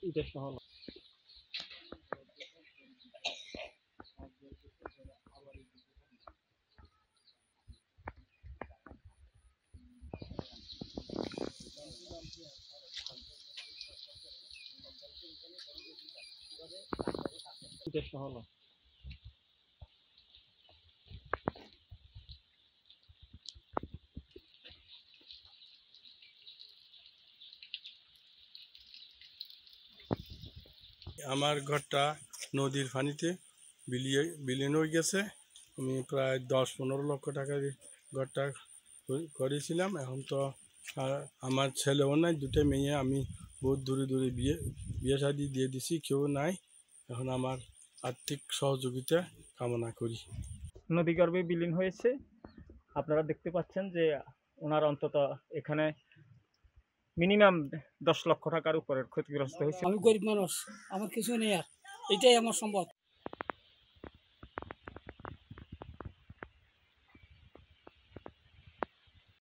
এটা সহ এটা সহ আমার ঘরটা নদীর পানিতে বিলীন হয়ে গেছে। আমি প্রায় 10-15 লক্ষ টাকা ঘরটা করেছিলাম। এখন তো আমার ছেলেও নাই, দুটো মেয়ে, আমি বহুত দূরে দূরে বিয়ে শাদি দিয়ে দিছি, কেউ নাই। এখন আমার আর্থিক সহযোগিতা কামনা করি। নদীগর্ভে বিলীন হয়েছে। আপনারা দেখতে পাচ্ছেন যে ওনার অন্তত এখানে মিনিমাম 10 লক্ষ টাকার উপরের ক্ষতিগ্রস্ত হয়েছে। আমি গরিব মানুষ, আমার কিছু নেই, আর এটাই আমার সম্পদ।